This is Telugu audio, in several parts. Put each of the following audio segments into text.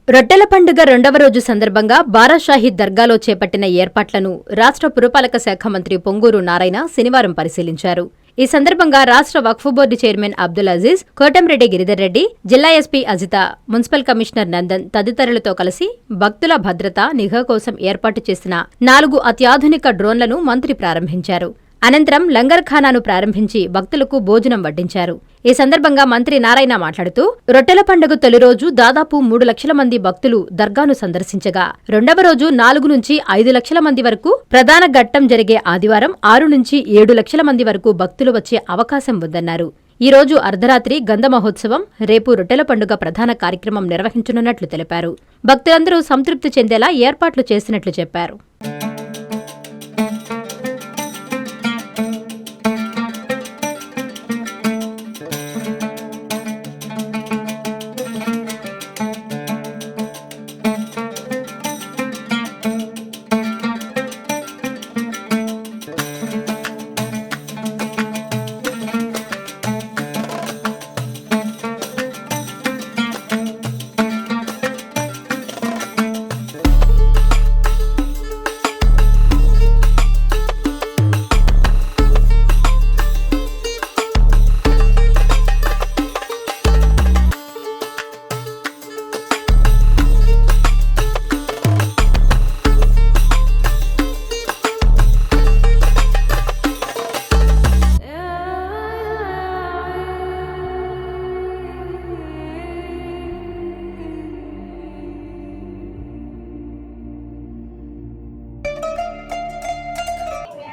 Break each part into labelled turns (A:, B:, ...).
A: రొట్టెల పండుగ రెండవ రోజు సందర్భంగా బారాషాహీద్ దర్గాలో చేపట్టిన ఏర్పాట్లను రాష్ట్ర పురపాలక శాఖ మంత్రి పొంగూరు నారాయణ శనివారం పరిశీలించారు. ఈ సందర్భంగా రాష్ట్ర వక్ఫ్ బోర్డు చైర్మన్ అబ్దుల్ అజీజ్, కోటంరెడ్డి గిరిధర్ రెడ్డి, జిల్లా SP Ajitha, municipal commissioner Nandan తదితరులతో కలిసి భక్తుల భద్రత, నిఘా కోసం ఏర్పాటు చేసిన 4 అత్యాధునిక డ్రోన్లను మంత్రి ప్రారంభించారు. అనంతరం లంగర్ఖానాను ప్రారంభించి భక్తులకు భోజనం వడ్డించారు. ఈ సందర్భంగా మంత్రి నారాయణ మాట్లాడుతూ, రొట్టెల పండుగ తొలి రోజు దాదాపు 3 లక్షల మంది భక్తులు దర్గాను సందర్శించగా, రెండవ రోజు 4 నుంచి 5 లక్షల మంది వరకు, ప్రధాన ఘట్టం జరిగే ఆదివారం 6 నుంచి 7 లక్షల మంది వరకు భక్తులు వచ్చే అవకాశం ఉందన్నారు. ఈ రోజు అర్ధరాత్రి గంధ మహోత్సవం, రేపు రొట్టెల పండుగ ప్రధాన కార్యక్రమం నిర్వహించనున్నట్లు తెలిపారు. భక్తులందరూ సంతృప్తి చెందేలా ఏర్పాట్లు చేసినట్లు చెప్పారు.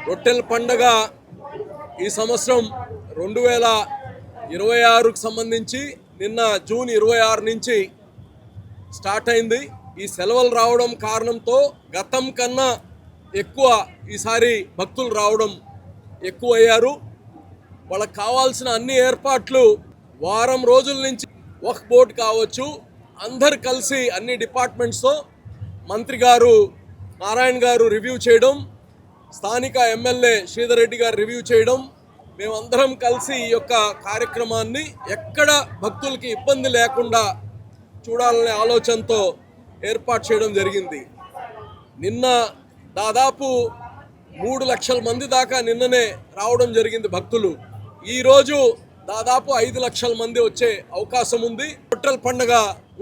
B: రొట్టెల పండుగ ఈ సంవత్సరం 2026కు సంబంధించి నిన్న జూన్ 26 నుంచి స్టార్ట్ అయింది. ఈ సెలవులు రావడం కారణంతో గతం కన్నా ఎక్కువ ఈసారి భక్తులు రావడం ఎక్కువ అయ్యారు. వాళ్ళకి కావాల్సిన అన్ని ఏర్పాట్లు వారం రోజుల నుంచి వక్ఫ్ బోర్డు కావచ్చు, అందరు కలిసి అన్ని డిపార్ట్మెంట్స్తో మంత్రి గారు నారాయణ గారు రివ్యూ చేయడం, స్థానిక ఎమ్మెల్యే శ్రీధర్ రెడ్డి గారు రివ్యూ చేయడం, మేమందరం కలిసి ఈ యొక్క కార్యక్రమాన్ని ఎక్కడ భక్తులకి ఇబ్బంది లేకుండా చూడాలనే ఆలోచనతో ఏర్పాటు చేయడం జరిగింది. నిన్న దాదాపు 3 లక్షల మంది దాకా నిన్ననే రావడం జరిగింది భక్తులు. ఈరోజు దాదాపు 5 లక్షల మంది వచ్చే అవకాశం ఉంది. రొట్టెల పండుగ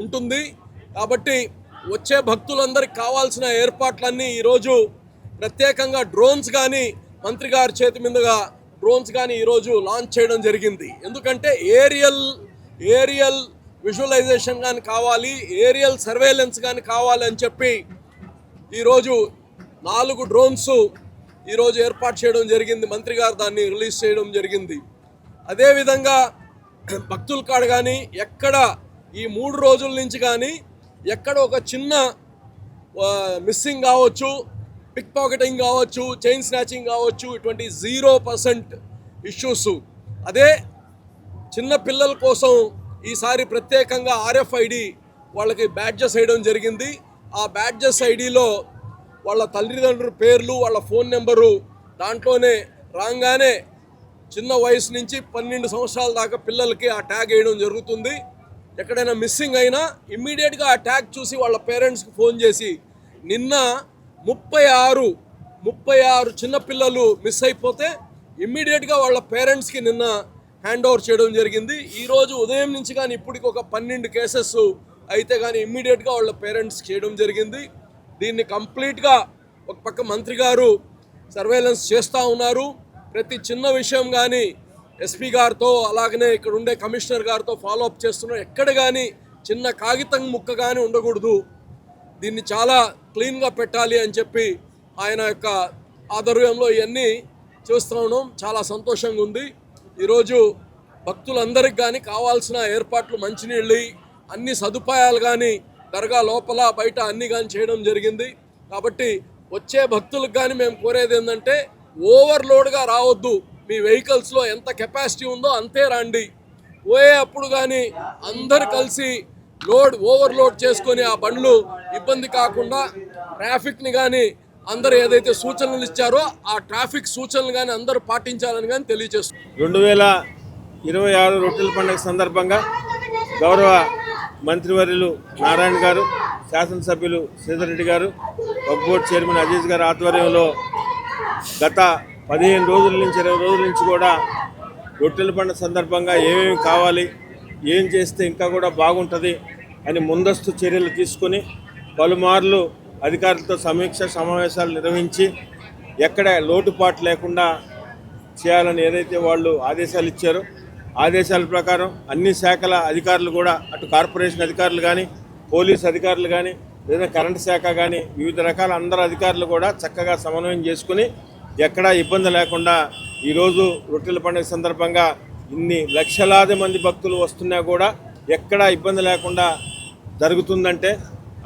B: ఉంటుంది కాబట్టి వచ్చే భక్తులందరికీ కావాల్సిన ఏర్పాట్లన్నీ ఈరోజు ప్రత్యేకంగా డ్రోన్స్ కానీ మంత్రి గారి చేతి మీదుగా డ్రోన్స్ కానీ ఈరోజు లాంచ్ చేయడం జరిగింది. ఎందుకంటే ఏరియల్ విజువలైజేషన్ కానీ కావాలి, ఏరియల్ సర్వేలెన్స్ కానీ కావాలి అని చెప్పి ఈరోజు 4 డ్రోన్స్ ఈరోజు ఏర్పాటు చేయడం జరిగింది. మంత్రి గారు దాన్ని రిలీజ్ చేయడం జరిగింది. అదేవిధంగా భక్తుల కాడ కానీ ఎక్కడ ఈ 3 రోజుల నుంచి కానీ ఎక్కడ ఒక చిన్న మిస్సింగ్ కావచ్చు, పిక్ పాకెటింగ్ కావచ్చు, చైన్ స్నాచింగ్ కావచ్చు, ఇటువంటి 0% ఇష్యూస్. అదే చిన్న పిల్లల కోసం ఈసారి ప్రత్యేకంగా RFID వాళ్ళకి బ్యాడ్జెస్ వేయడం జరిగింది. ఆ బ్యాడ్జెస్ ఐడిలో వాళ్ళ తల్లిదండ్రుల పేర్లు, వాళ్ళ ఫోన్ నెంబరు దాంట్లోనే రాగానే చిన్న వయసు నుంచి 12 సంవత్సరాల దాకా పిల్లలకి ఆ ట్యాగ్ వేయడం జరుగుతుంది. ఎక్కడైనా మిస్సింగ్ అయినా ఇమ్మీడియట్గా ఆ ట్యాగ్ చూసి వాళ్ళ పేరెంట్స్కి ఫోన్ చేసి, నిన్న 36 చిన్నపిల్లలు మిస్ అయిపోతే ఇమ్మీడియట్గా వాళ్ళ పేరెంట్స్కి నిన్న హ్యాండ్ ఓవర్ చేయడం జరిగింది. ఈరోజు ఉదయం నుంచి కానీ ఇప్పటికి ఒక 12 కేసెస్ అయితే కానీ ఇమ్మీడియట్గా వాళ్ళ పేరెంట్స్ చేయడం జరిగింది. దీన్ని కంప్లీట్గా ఒక పక్క మంత్రి గారు సర్వేలెన్స్ చేస్తూ ఉన్నారు. ప్రతి చిన్న విషయం కానీ ఎస్పీ గారితో అలాగనే ఇక్కడ ఉండే కమిషనర్ గారితో ఫాలోఅప్ చేస్తున్నారు. ఎక్కడ కానీ చిన్న కాగితం ముక్క కానీ ఉండకూడదు, దీన్ని చాలా క్లీన్గా పెట్టాలి అని చెప్పి ఆయన యొక్క ఆధ్వర్యంలో ఇవన్నీ చూస్తూ ఉన్నాం. చాలా సంతోషంగా ఉంది. ఈరోజు భక్తులందరికీ కానీ కావాల్సిన ఏర్పాట్లు, మంచినీళ్ళు, అన్ని సదుపాయాలు కానీ దర్గా లోపల బయట అన్నీ కానీ చేయడం జరిగింది. కాబట్టి వచ్చే భక్తులకు కానీ మేము కోరేది ఏంటంటే ఓవర్లోడ్గా రావద్దు. మీ వెహికల్స్లో ఎంత కెపాసిటీ ఉందో అంతే రండి. పోయే అప్పుడు కానీ అందరు కలిసి ఓవర్లోడ్ చేసుకొని ఆ బండ్లు ఇబ్బంది కాకుండా ట్రాఫిక్ని కానీ అందరూ ఏదైతే సూచనలు ఇచ్చారో ఆ ట్రాఫిక్ సూచనలు కానీ అందరూ పాటించాలని కానీ తెలియజేస్తున్నారు.
C: 2026 రొట్టెల పండుగ సందర్భంగా గౌరవ మంత్రివర్యులు నారాయణ గారు, శాసనసభ్యులు శ్రీధర్ రెడ్డి గారు, వక్ఫ్ బోర్డు చైర్మన్ అజీజ్ గారి ఆధ్వర్యంలో గత 15 రోజుల నుంచి 20 రోజుల నుంచి కూడా రొట్టెల పండుగ సందర్భంగా ఏమేమి కావాలి, ఏం చేస్తే ఇంకా కూడా బాగుంటుంది అని ముందస్తు చర్యలు తీసుకుని పలుమార్లు అధికారులతో సమీక్ష సమావేశాలు నిర్వహించి ఎక్కడ లోటుపాటు లేకుండా చేయాలని ఏదైతే వాళ్ళు ఆదేశాలు ఇచ్చారో ఆదేశాల ప్రకారం అన్ని శాఖల అధికారులు కూడా అటు కార్పొరేషన్ అధికారులు కానీ, పోలీస్ అధికారులు కానీ, లేదా కరెంటు శాఖ కానీ వివిధ రకాల అందరు అధికారులు కూడా చక్కగా సమన్వయం చేసుకుని ఎక్కడా ఇబ్బంది లేకుండా ఈరోజు రొట్టెల పండుగ సందర్భంగా ఇన్ని లక్షలాది మంది భక్తులు వస్తున్నా కూడా ఎక్కడా ఇబ్బంది లేకుండా జరుగుతుందంటే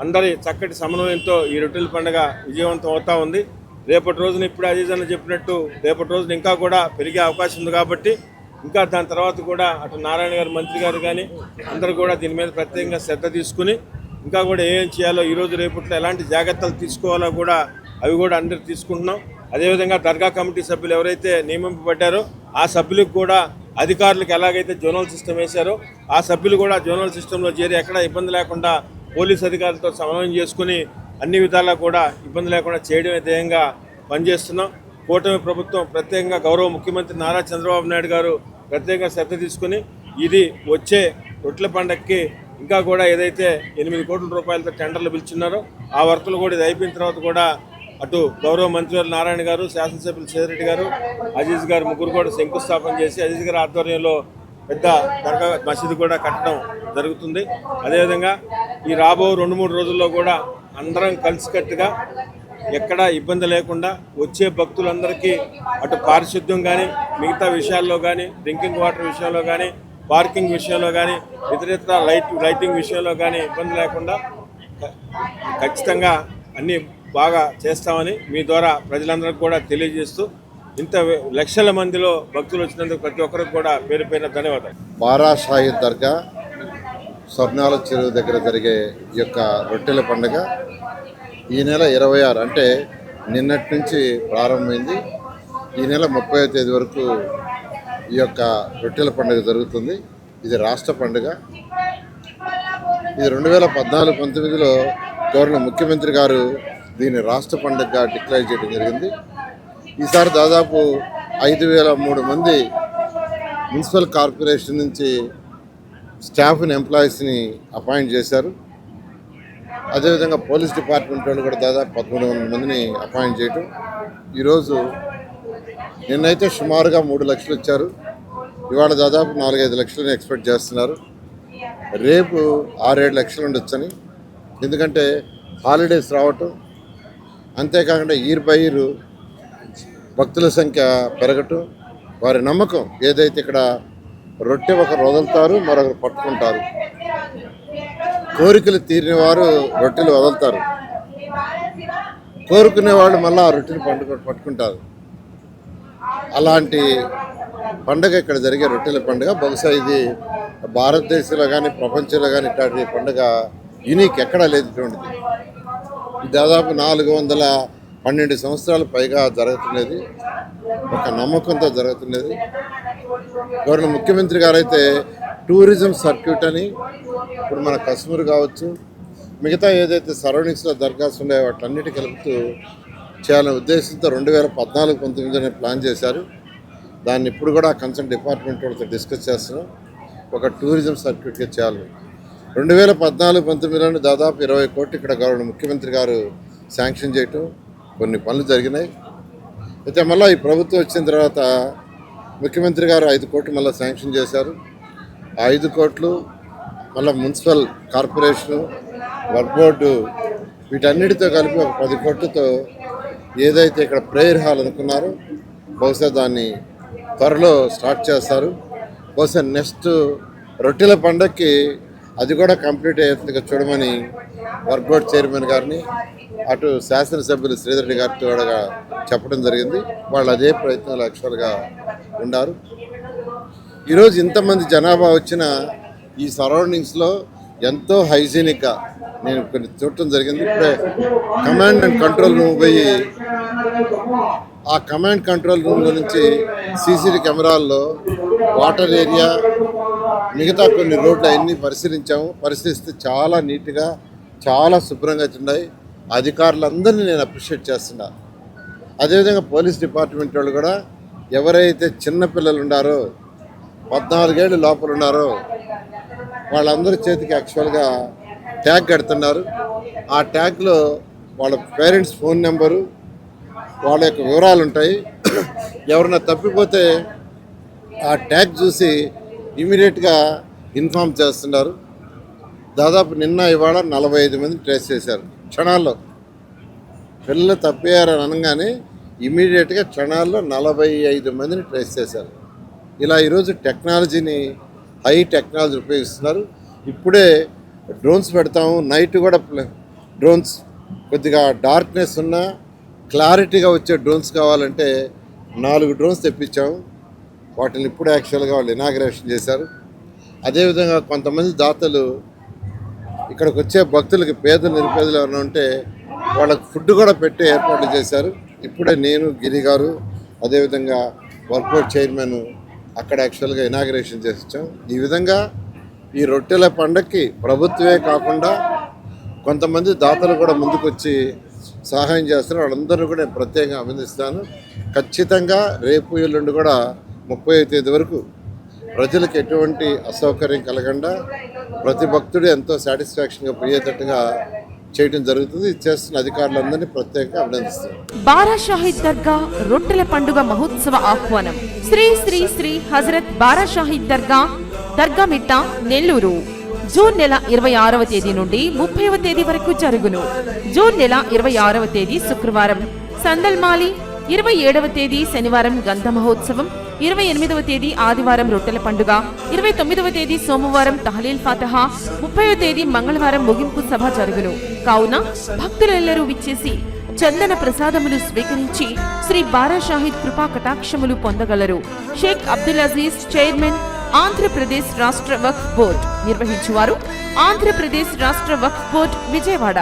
C: అందరి చక్కటి సమన్వయంతో ఈ రొట్టెల పండుగ విజయవంతం అవుతూ ఉంది. రేపటి రోజున ఇప్పుడు అజీజ్ అన్న చెప్పినట్టు రేపటి రోజున ఇంకా కూడా పెరిగే అవకాశం ఉంది కాబట్టి ఇంకా దాని తర్వాత కూడా అటు నారాయణ గారు మంత్రి గారు కానీ అందరూ కూడా దీని మీద ప్రత్యేకంగా శ్రద్ధ తీసుకుని ఇంకా కూడా ఏం చేయాలో ఈరోజు రేపట్లో ఎలాంటి జాగ్రత్తలు తీసుకోవాలో కూడా అవి కూడా అందరూ తీసుకుంటున్నాం. అదేవిధంగా దర్గా కమిటీ సభ్యులు ఎవరైతే నియమింపబడ్డారో ఆ సభ్యులకు కూడా అధికారులకు ఎలాగైతే జోనల్ సిస్టమ్ వేశారో ఆ సభ్యులు కూడా జోనల్ సిస్టంలో చేరి ఎక్కడ ఇబ్బంది లేకుండా పోలీస్ అధికారులతో సమన్వయం చేసుకుని అన్ని విధాలా కూడా ఇబ్బంది లేకుండా చేయడమే ధ్యేయంగా పనిచేస్తున్నాం. కూటమి ప్రభుత్వం ప్రత్యేకంగా గౌరవ ముఖ్యమంత్రి నారా చంద్రబాబు నాయుడు గారు ప్రత్యేకంగా శ్రద్ధ తీసుకుని ఇది వచ్చే రొట్టెల పండగకి ఇంకా కూడా ఏదైతే 8 కోట్ల రూపాయలతో టెండర్లు పిలుచున్నారో ఆ వర్కులు కూడా ఇది అయిపోయిన తర్వాత కూడా అటు గౌరవ మంత్రివర్యులు నారాయణ గారు, శాసనసభ్యులు శ్రీధర్ గారు, అజీజ్ గారు ముగ్గురు కూడా శంకుస్థాపన చేసి అజీజ్ గారి ఆధ్వర్యంలో పెద్ద దర్గా మసీదు కూడా కట్టడం జరుగుతుంది. అదేవిధంగా ఈ రాబో 2-3 రోజుల్లో కూడా అందరం కలిసికట్టుగా ఎక్కడా ఇబ్బంది లేకుండా వచ్చే భక్తులందరికీ అటు పారిశుద్ధ్యం కానీ, మిగతా విషయాల్లో కానీ, డ్రింకింగ్ వాటర్ విషయంలో కానీ, పార్కింగ్ విషయంలో కానీ, ఇతరితర లైటింగ్ విషయంలో కానీ ఇబ్బంది లేకుండా ఖచ్చితంగా అన్నీ బాగా చేస్తామని మీ ద్వారా ప్రజలందరికీ కూడా తెలియజేస్తూ ఇంత లక్షల మందిలో భక్తులు వచ్చినందుకు ప్రతి ఒక్కరికి కూడా పేరు పేరున ధన్యవాదాలు.
D: బారా షాహిద్ దర్గా స్వర్ణాల చెరువు దగ్గర జరిగే ఈ యొక్క రొట్టెల పండుగ ఈ నెల 26 అంటే నిన్నటి నుంచి ప్రారంభమైంది. ఈ నెల 30వ తేదీ వరకు ఈ యొక్క రొట్టెల పండుగ జరుగుతుంది. ఇది రాష్ట్ర పండుగ. ఇది 2014-19లో గౌరవ ముఖ్యమంత్రి గారు దీన్ని రాష్ట్ర పండుగగా డిక్లేర్ చేయడం జరిగింది. ఈసారి దాదాపు 5,003 మంది మున్సిపల్ కార్పొరేషన్ నుంచి స్టాఫ్ని ఎంప్లాయీస్ని అపాయింట్ చేశారు. అదేవిధంగా పోలీస్ డిపార్ట్మెంట్ వాళ్ళు కూడా దాదాపు 1,300 మందిని అపాయింట్ చేయటం. ఈరోజు నిన్నైతే సుమారుగా 3 లక్షలు ఇచ్చారు. ఇవాళ దాదాపు 4-5 లక్షలని ఎక్స్పెక్ట్ చేస్తున్నారు. రేపు 6-7 లక్షలు ఉండొచ్చని. ఎందుకంటే హాలిడేస్ రావటం, అంతేకాకుండా ఇయర్ బై ఇయర్ భక్తుల సంఖ్య పెరగటం, వారి నమ్మకం ఏదైతే ఇక్కడ రొట్టె ఒకరు వదులుతారు, మరొకరు పట్టుకుంటారు. కోరికలు తీరిన వారు రొట్టెలు వదులుతారు, కోరుకునే వాళ్ళు మళ్ళీ ఆ రొట్టెలు పట్టుకుంటారు. అలాంటి పండుగ ఇక్కడ జరిగే రొట్టెల పండుగ. బహుశా ఇది భారతదేశంలో కానీ ప్రపంచంలో కానీ ఇట్లాంటి పండుగ యూనిక్ ఎక్కడా లేదు. ఇటువంటిది దాదాపు 412 సంవత్సరాలు పైగా జరుగుతున్నది. ఒక నమ్మకంతో జరుగుతున్నది. గౌరవ ముఖ్యమంత్రి గారు అయితే టూరిజం సర్క్యూట్ అని ఇప్పుడు మన కశ్మీర్ కావచ్చు, మిగతా ఏదైతే సరౌండింగ్స్లో దర్గాస్ ఉన్నాయో వాటన్నిటి కలుపుతూ చేయాలనే ఉద్దేశంతో 2014-19 ప్లాన్ చేశారు. దాన్ని ఇప్పుడు కూడా కన్సర్న్ డిపార్ట్మెంట్ వాళ్ళతో డిస్కస్ చేస్తున్నాం. ఒక టూరిజం సర్క్యూట్గా చేయాలి. 2014-19 దాదాపు 20 కోట్లు ఇక్కడ గౌరవ ముఖ్యమంత్రి గారు శాంక్షన్ చేయటం, కొన్ని పనులు జరిగినాయి. అయితే మళ్ళీ ఈ ప్రభుత్వం వచ్చిన తర్వాత ముఖ్యమంత్రి గారు 5 కోట్లు మళ్ళీ శాంక్షన్ చేశారు. ఆ 5 కోట్లు మళ్ళీ మున్సిపల్ కార్పొరేషను, వర్క్ బోర్డు వీటన్నిటితో కలిపి ఒక 10 కోట్లతో ఏదైతే ఇక్కడ ప్రేయర్ హాల్ అనుకున్నారో బహుశా దాన్ని త్వరలో స్టార్ట్ చేస్తారు. బహుశా నెక్స్ట్ రొట్టెల పండగకి అది కూడా కంప్లీట్ అయ్యేందుకు చూడమని వర్క్ బోర్డ్ చైర్మన్ గారిని అటు శాసనసభ్యులు శ్రీధర్ రెడ్డి గారితో కూడా చెప్పడం జరిగింది. వాళ్ళు అదే ప్రయత్నాలు యాక్చువల్గా ఉన్నారు. ఈరోజు ఇంతమంది జనాభా వచ్చిన ఈ సరౌండింగ్స్లో ఎంతో హైజీనిక్గా నేను కొన్ని చూడటం జరిగింది. ఇప్పుడే కమాండ్ అండ్ కంట్రోల్ రూమ్ పోయి ఆ కమాండ్ కంట్రోల్ రూమ్లో నుంచి సీసీటీవీ కెమెరాల్లో వాటర్ ఏరియా మిగతా కొన్ని రోడ్లు అన్నీ పరిశీలించాము. పరిశీలిస్తే చాలా నీట్గా చాలా శుభ్రంగా ఉన్నాయి. అధికారులందరినీ నేను అప్రిషియేట్ చేస్తున్నా. అదేవిధంగా పోలీస్ డిపార్ట్మెంట్ వాళ్ళు కూడా ఎవరైతే చిన్నపిల్లలు ఉన్నారో 14 ఏళ్ళు లోపల ఉన్నారో వాళ్ళందరి చేతికి యాక్చువల్గా ట్యాగ్ కడుతున్నారు. ఆ ట్యాగ్లో వాళ్ళ పేరెంట్స్ ఫోన్ నెంబరు వాళ్ళ యొక్క వివరాలు ఉంటాయి. ఎవరైనా తప్పిపోతే ఆ ట్యాగ్ చూసి ఇమీడియట్గా ఇన్ఫామ్ చేస్తున్నారు. దాదాపు నిన్న ఇవాళ 45 మంది ట్రేస్ చేశారు క్షణాల్లో. పిల్లలు తప్పారని అనగానే ఇమీడియట్గా క్షణాల్లో 45 మందిని ట్రేస్ చేశారు. ఇలా ఈరోజు టెక్నాలజీని హై టెక్నాలజీ ఉపయోగిస్తున్నారు. ఇప్పుడే డ్రోన్స్ పెడతాము. నైట్ కూడా డ్రోన్స్ కొద్దిగా డార్క్నెస్ ఉన్నా క్లారిటీగా వచ్చే డ్రోన్స్ కావాలంటే 4 డ్రోన్స్ తెప్పించాము. వాటిని ఇప్పుడే యాక్చువల్గా వాళ్ళు ఇనాగ్రేషన్ చేశారు. అదేవిధంగా కొంతమంది దాతలు ఇక్కడికి వచ్చే భక్తులకి పేదలు నిరుపేదలు ఎవరైనా ఉంటే వాళ్ళకి ఫుడ్ కూడా పెట్టే ఏర్పాట్లు చేశారు. ఇప్పుడే నేను గిరి గారు అదేవిధంగా వర్క్ బోర్డ్ చైర్మన్ అక్కడ యాక్చువల్గా ఇనాగ్రేషన్ చేసి వచ్చాం. ఈ విధంగా ఈ రొట్టెల పండగకి ప్రభుత్వమే కాకుండా కొంతమంది దాతలు కూడా ముందుకొచ్చి సహాయం చేస్తున్నారు. వాళ్ళందరూ కూడా నేను ప్రత్యేకంగా అభినందిస్తాను. ఖచ్చితంగా రేపు ఎల్లుండి కూడా 30వ తేదీ వరకు ప్రజలకు ఎటువంటి అసౌకర్యం కలగకుండా ప్రతి భక్తుడు ఎంతో సాటిస్ఫాక్షన్గా పోయేటట్టుగా చేయడం జరుగుతుంది. ఇది చేస్తున్న అధికారులందరినీ ప్రత్యేకంగా అభినందిస్తాను.
E: బారా షాహీద్ దర్గా రొట్టెల పండుగ మహోత్సవ ఆహ్వానం. శ్రీ శ్రీ శ్రీ హజరత్ బారా షాహీద్ దర్గా మిట్ట, నెల్లూరు. జూన్ నెల 26వ తేదీ నుండి 30వ తేదీ వరకు జరుగును. జూన్ నెల 26వ తేదీ శుక్రవారం సందల్మాలి, 27వ తేదీ శనివారం గంధ మహోత్సవం, 28వ తేదీ ఆదివారం రొట్టెల పండుగ, 29వ తేదీ సోమవారం తహలీల్ ఫాతహా, 30వ తేదీ మంగళవారం ముగింపు సభ జరుగును. కావున భక్తులెల్లరూ విచ్చేసి చందన ప్రసాదములు స్వీకరించి శ్రీ బారా షాహీద్ కృపా కటాక్షములు పొందగలరు. షేక్ అబ్దుల్ అజీజ్, చైర్మన్, ఆంధ్రప్రదేశ్ రాష్ట్ర వక్ఫ్ బోర్డ్. నిర్వహించువారు ఆంధ్రప్రదేశ్ రాష్ట్ర వక్ఫ్ బోర్డ్, విజయవాడ.